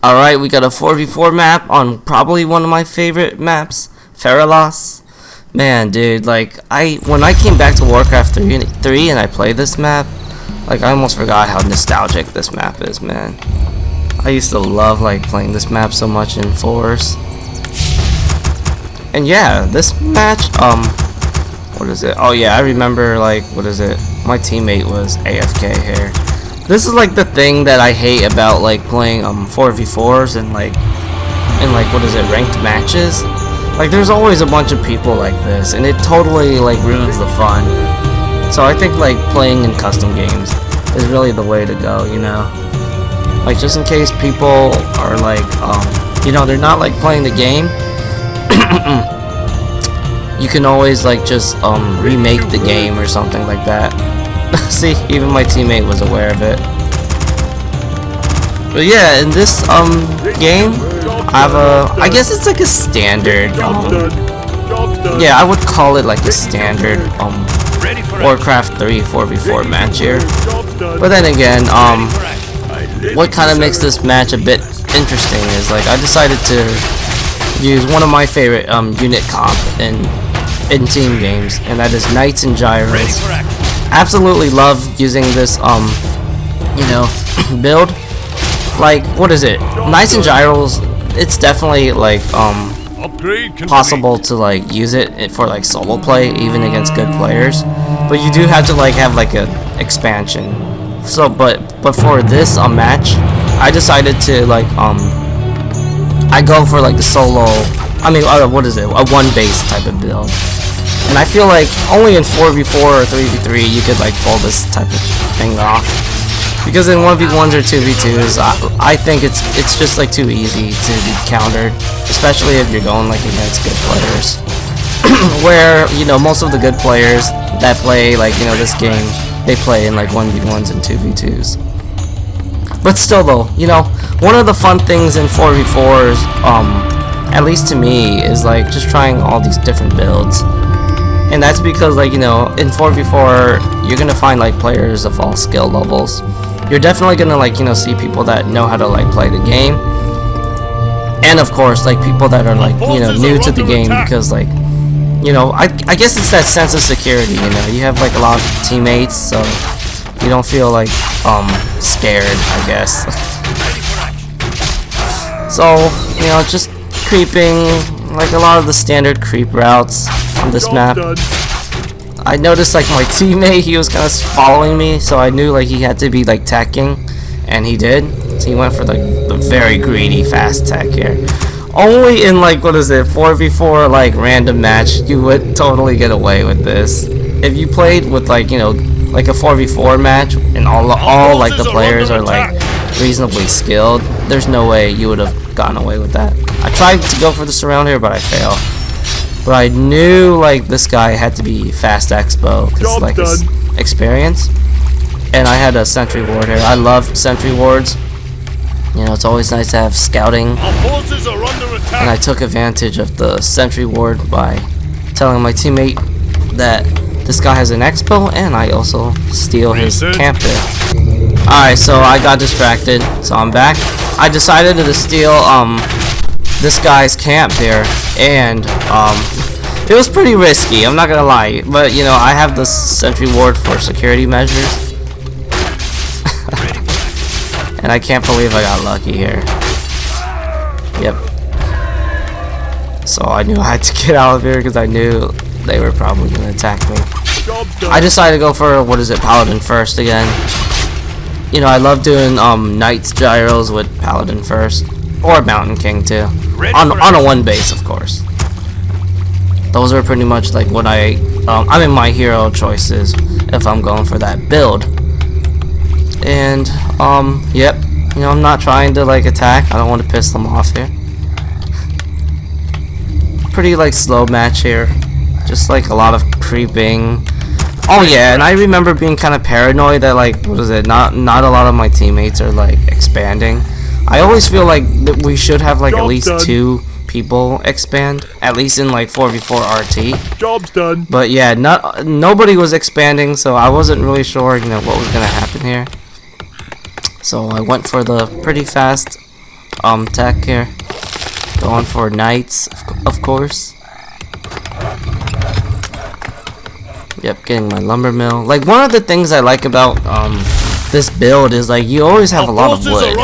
Alright, we got a 4v4 map on probably one of my favorite maps, Feralas. Man, dude, like, when I came back to Warcraft 3 and I played this map, like, I almost forgot how nostalgic this map is, man. I used to love, like, playing this map so much in 4s. And yeah, this match, what is it? Oh yeah, I remember, like, what is it? My teammate was AFK here. This is like the thing that I hate about like playing 4v4s and like what is it, ranked matches. Like there's always a bunch of people like this and it totally like ruins the fun. So I think like playing in custom games is really the way to go, you know. Like just in case people are like you know, they're not like playing the game. You can always like just remake the game or something like that. See, even my teammate was aware of it. But yeah, in this game, I guess it's like a standard. Yeah, I would call it like a standard Warcraft 3 4v4 match here. But then again, what kind of makes this match a bit interesting is like I decided to use one of my favorite unit comp in team games, and that is Knights and Gyros. Absolutely love using this you know, build. Like, what is it? Knights and Gyros, it's definitely like possible to like use it for like solo play even against good players, but you do have to like have like a expansion. So but for this match, I decided to like I go for like the solo, I mean what is it, a one base type of build. And I feel like only in 4v4 or 3v3 you could like pull this type of thing off. Because in 1v1s or 2v2s, I think it's just like too easy to be countered, especially if you're going like against good players. Where, you know, most of the good players that play like, you know, this game, they play in like 1v1s and 2v2s. But still though, you know, one of the fun things in 4v4s, at least to me, is like just trying all these different builds. And that's because, like, you know, in 4v4, you're gonna find like players of all skill levels. You're definitely gonna like, you know, see people that know how to like play the game, and of course like people that are like, you know, new to the game, because like, you know, I guess it's that sense of security, you know, you have like a lot of teammates, so you don't feel like scared, I guess. So, you know, just creeping, like a lot of the standard creep routes on this map. I noticed like my teammate, he was kind of following me, so I knew like he had to be like tacking, and he did. So he went for like the very greedy fast tack here. Only in like, what is it, 4v4 like random match you would totally get away with this. If you played with like, you know, like a 4v4 match and all like the players are like reasonably skilled, there's no way you would have gotten away with that. I tried to go for the surround here, but I failed. But I knew like this guy had to be fast expo because like his experience, and I had a sentry ward here. I love sentry wards. You know, it's always nice to have scouting, and I took advantage of the sentry ward by telling my teammate that this guy has an expo, and I also steal his camp there. Alright, so I got distracted, so I'm back. I decided to steal this guy's camp here, and it was pretty risky, I'm not gonna lie, but you know, I have this sentry ward for security measures. And I can't believe I got lucky here. Yep. So I knew I had to get out of here because I knew they were probably gonna attack me. I decided to go for, what is it, Paladin first again. You know, I love doing Knights Gyros with Paladin first, or Mountain King too, on a one base, of course. Those are pretty much like what I mean, my hero choices if I'm going for that build. And yep, you know, I'm not trying to like attack. I don't want to piss them off here. Pretty like slow match here, just like a lot of creeping. Oh yeah, and I remember being kind of paranoid that like, what is it, not a lot of my teammates are like expanding. I always feel like that we should have like at least 2 people expand, at least in like 4v4 RT. Job's done. But yeah, nobody was expanding, so I wasn't really sure, you know, what was gonna happen here. So I went for the pretty fast tech here. Going for knights, of course. Yep, getting my lumber mill. Like, one of the things I like about this build is like you always have a lot of wood.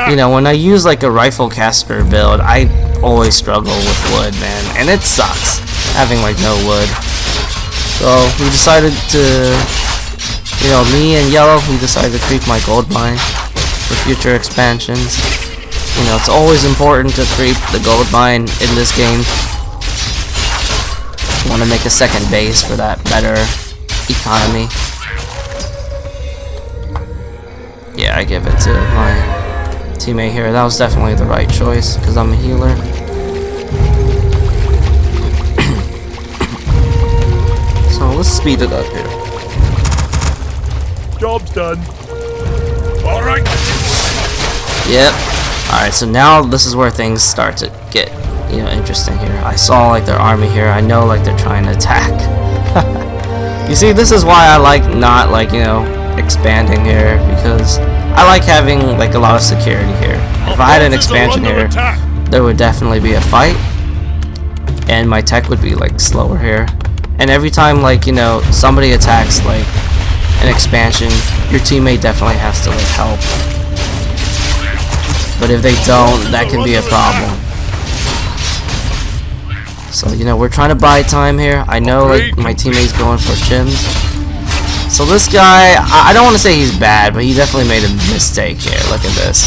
You know, when I use like a rifle caster build, I always struggle with wood, man, and it sucks having like no wood. So we decided to, you know, me and Yellow, we decided to creep my gold mine for future expansions. You know, it's always important to creep the gold mine in this game. You want to make a second base for that better economy. Yeah, I give it to my teammate here. That was definitely the right choice because I'm a healer. So let's speed it up here. Job's done. All right. Yep. All right. So now this is where things start to get, you know, interesting here. I saw like their army here. I know like they're trying to attack. You see, this is why I like not like, you know, expanding here, because I like having like a lot of security here. If I had an expansion here, there would definitely be a fight, and my tech would be like slower here. And every time like, you know, somebody attacks like an expansion, your teammate definitely has to like help. But if they don't, that can be a problem. So, you know, we're trying to buy time here. I know like my teammate's going for chims. So this guy, I don't want to say he's bad, but he definitely made a mistake here. Look at this.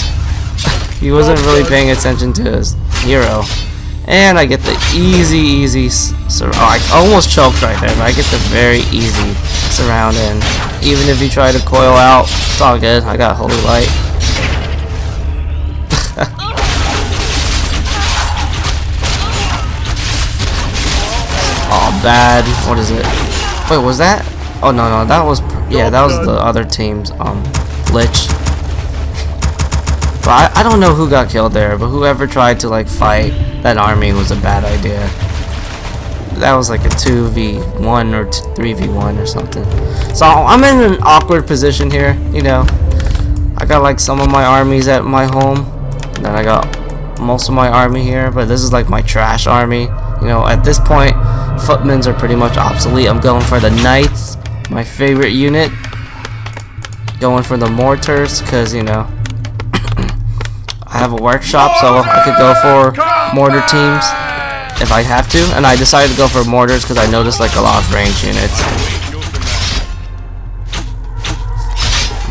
He wasn't really paying attention to his hero. And I get the easy I almost choked right there, but I get the very easy surround in. Even if you try to coil out, it's all good. I got holy light. Oh, bad. What is it? Wait, was that? Oh no, that was, yeah, that was the other team's glitch. But I don't know who got killed there, but whoever tried to like fight that army was a bad idea. That was like a 2v1 or 3v1 or something. So I'm in an awkward position here, you know. I got like some of my armies at my home, and then I got most of my army here, but this is like my trash army. You know, at this point, footmen's are pretty much obsolete. I'm going for the knights, my favorite unit. Going for the mortars, because, you know, I have a workshop, so I could go for mortar teams if I have to. And I decided to go for mortars because I noticed like a lot of range units.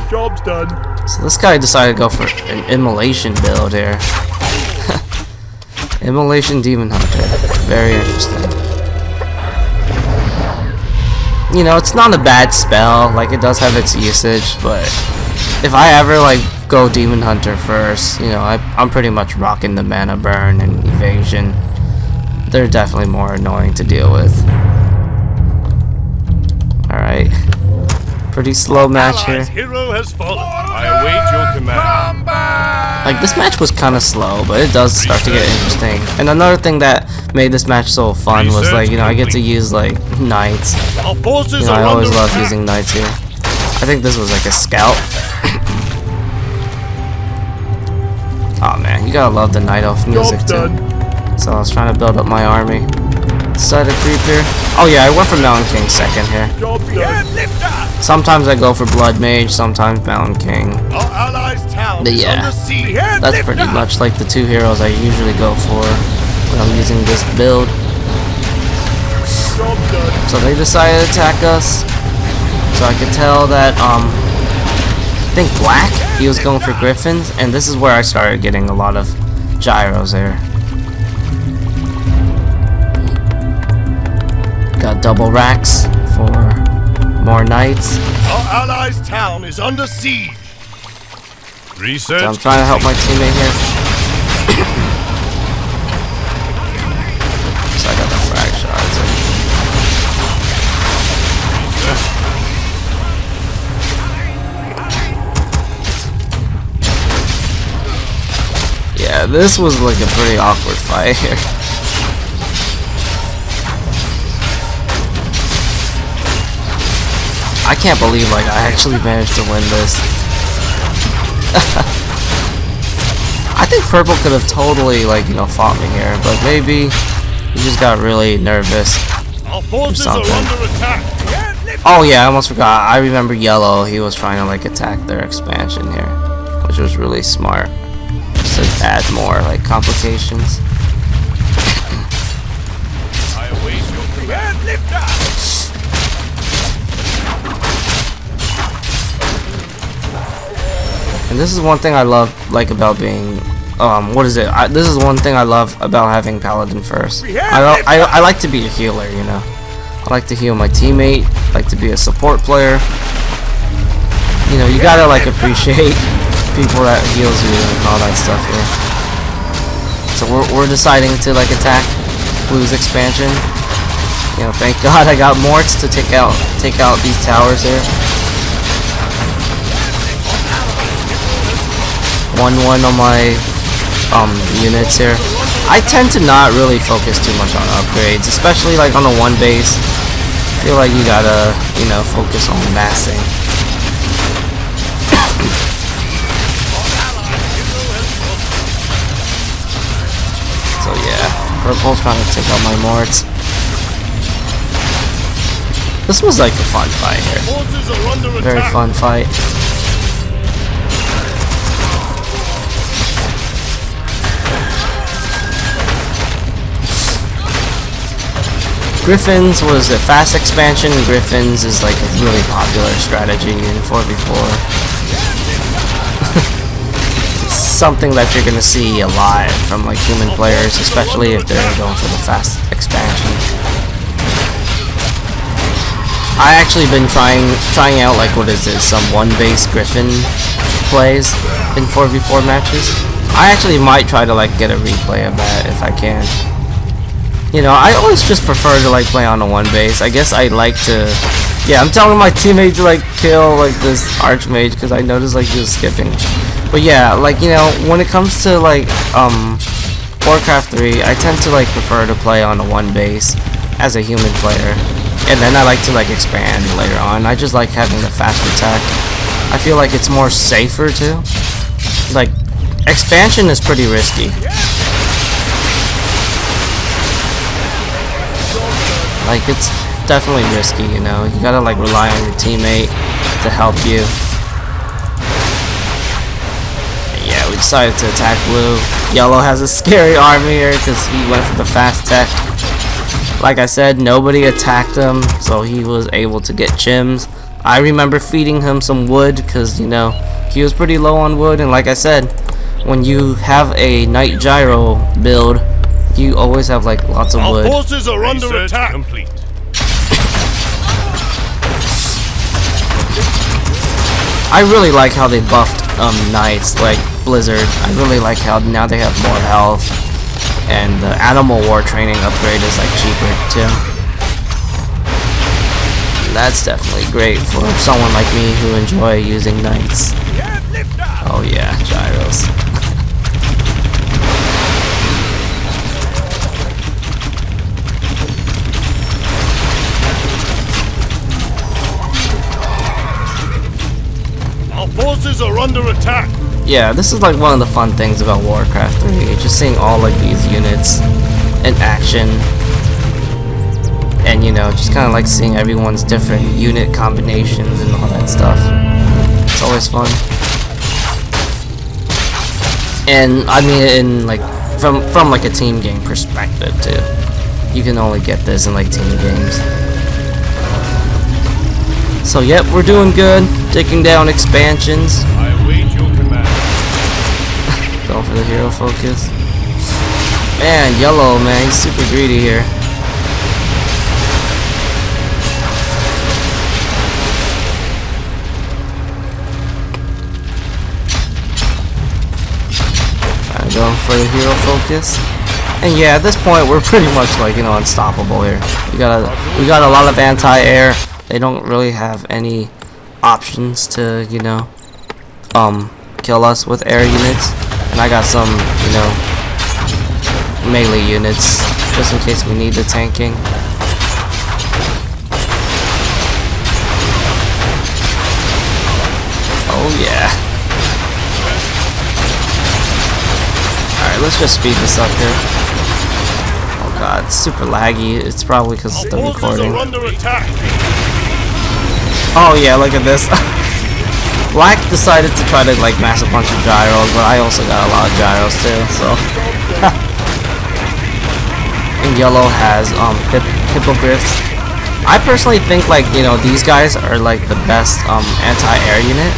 Job's done. So this guy decided to go for an immolation build here. Immolation Demon Hunter. Very interesting. You know, it's not a bad spell. Like, it does have its usage, but if I ever like go Demon Hunter first, you know, I'm pretty much rocking the mana burn and evasion. They're definitely more annoying to deal with. Alright. Pretty slow match here. Hero has fallen. I await your command. Like, this match was kind of slow, but it does start to get interesting. And another thing that made this match so fun was, like, you know, I get to use, like, knights. You know, I always love using knights here. I think this was, like, a scout. Oh, man, you gotta love the Night Elf music, too. So I was trying to build up my army. Decided to creep here. Oh, yeah, I went for Mountain King second here. Sometimes I go for Blood Mage, sometimes Mountain King. But yeah, that's pretty much like the two heroes I usually go for when I'm using this build. So they decided to attack us. So I could tell that, I think Black, he was going for Griffins, and this is where I started getting a lot of gyros there. Got double racks for more knights. Our allies' town is under siege. Research. So I'm trying to help my teammate here. So I got the frag shots. Yeah, this was like a pretty awkward fight here. I can't believe like I actually managed to win this. I think purple could have totally, like, you know, fought me here, but maybe he just got really nervous or something. Oh yeah, I almost forgot. I remember yellow. He was trying to like attack their expansion here, which was really smart. Just to add more like complications. And this is one thing I love, like, about being, this is one thing I love about having Paladin first. I like to be a healer, you know. I like to heal my teammate, like to be a support player. You know, you gotta, like, appreciate people that heals you and all that stuff here. So we're deciding to, like, attack Blue's expansion. You know, thank God I got Morts to take out these towers here. 1-1 on my units here. I tend to not really focus too much on upgrades, especially like on the one base. I feel like you gotta, you know, focus on massing. So yeah, purple's trying to take out my Morts. This was like a fun fight here. Very fun fight. Griffins was a fast expansion. Griffins is like a really popular strategy in 4v4. It's something that you're gonna see a lot from like human players, especially if they're going for the fast expansion. I actually been trying out like some one-base Griffin plays in 4v4 matches. I actually might try to like get a replay of that if I can. You know, I always just prefer to like play on a one base. I guess I like to. Yeah, I'm telling my teammate to like kill like this archmage because I noticed like he was skipping. But yeah, like, you know, when it comes to like Warcraft 3, I tend to like prefer to play on a one base as a human player, and then I like to like expand later on. I just like having the fast attack. I feel like it's more safer too. Like, expansion is pretty risky. Like, it's definitely risky, you know. You gotta like rely on your teammate to help you. And yeah, we decided to attack Blue. Yellow has a scary army here because he went for the fast tech. Like I said, nobody attacked him, so he was able to get gems. I remember feeding him some wood because, you know, he was pretty low on wood. And like I said, when you have a Night Gyro build, you always have like lots of wood. Our forces are under attack. Complete. I really like how they buffed Knights, like Blizzard. I really like how now they have more health, and the Animal War training upgrade is like cheaper too. And that's definitely great for someone like me who enjoy using Knights. Oh yeah, gyros. Forces are under attack. Yeah, this is like one of the fun things about Warcraft 3, just seeing all like these units in action, and you know, just kind of like seeing everyone's different unit combinations and all that stuff. It's always fun. And I mean, in like from like a team game perspective too, you can only get this in like team games. So yep, we're doing good, taking down expansions. I await your command. Going for the hero focus. Man, yellow, man, he's super greedy here. Trying to go for the hero focus. And yeah, at this point we're pretty much like, you know, unstoppable here. We got a lot of anti-air. They don't really have any options to, you know, kill us with air units. And I got some, you know, melee units just in case we need the tanking. Oh yeah. let's just speed this up here. Oh god, it's super laggy. It's probably because of the recording. Oh yeah, look at this. Black decided to try to like mash a bunch of gyros, but I also got a lot of gyros too, so. And yellow has hippogriffs. I personally think like, you know, these guys are like the best anti-air unit,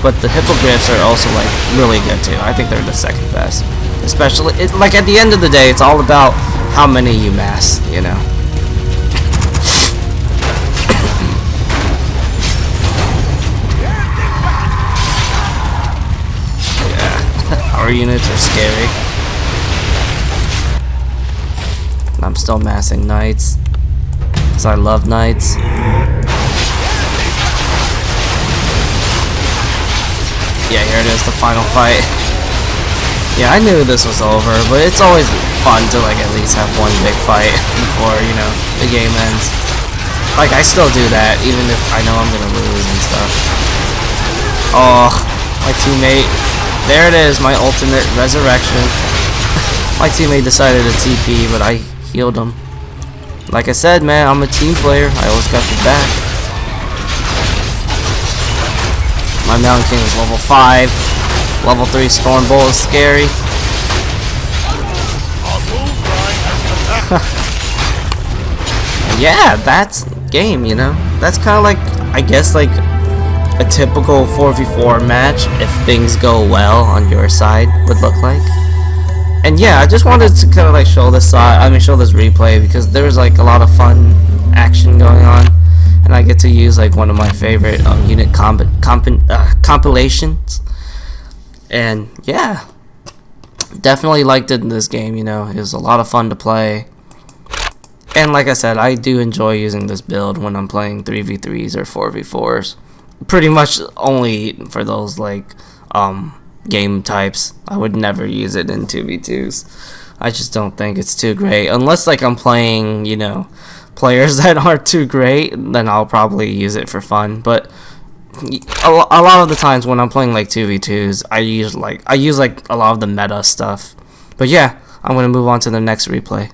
but the hippogriffs are also like really good too. I think they're the second best. Especially like at the end of the day, it's all about how many you mass, you know. Our units are scary. I'm still massing knights because I love knights. Yeah, here it is, the final fight. Yeah, I knew this was over, but it's always fun to like at least have one big fight before, you know, the game ends. Like I still do that even if I know I'm gonna lose and stuff. Oh, my teammate. There it is, my ultimate resurrection. My teammate decided to TP, but I healed him. Like I said, man, I'm a team player. I always got your back. My Mountain King is level 5. Level 3 Storm Bull is scary. Yeah, that's game, you know? That's kind of like, I guess, like a typical 4v4 match if things go well on your side would look like. And yeah, I just wanted to kind of like show this show this replay because there's like a lot of fun action going on, and I get to use like one of my favorite unit compilations. And yeah, definitely liked it in this game. You know, it was a lot of fun to play. And like I said, I do enjoy using this build when I'm playing 3v3s or 4v4s. Pretty much only for those like game types. I would never use it in 2v2s. I just don't think it's too great. Unless like I'm playing, you know, players that aren't too great, then I'll probably use it for fun. But a lot of the times when I'm playing like 2v2s, I use like a lot of the meta stuff. But yeah, I'm gonna move on to the next replay.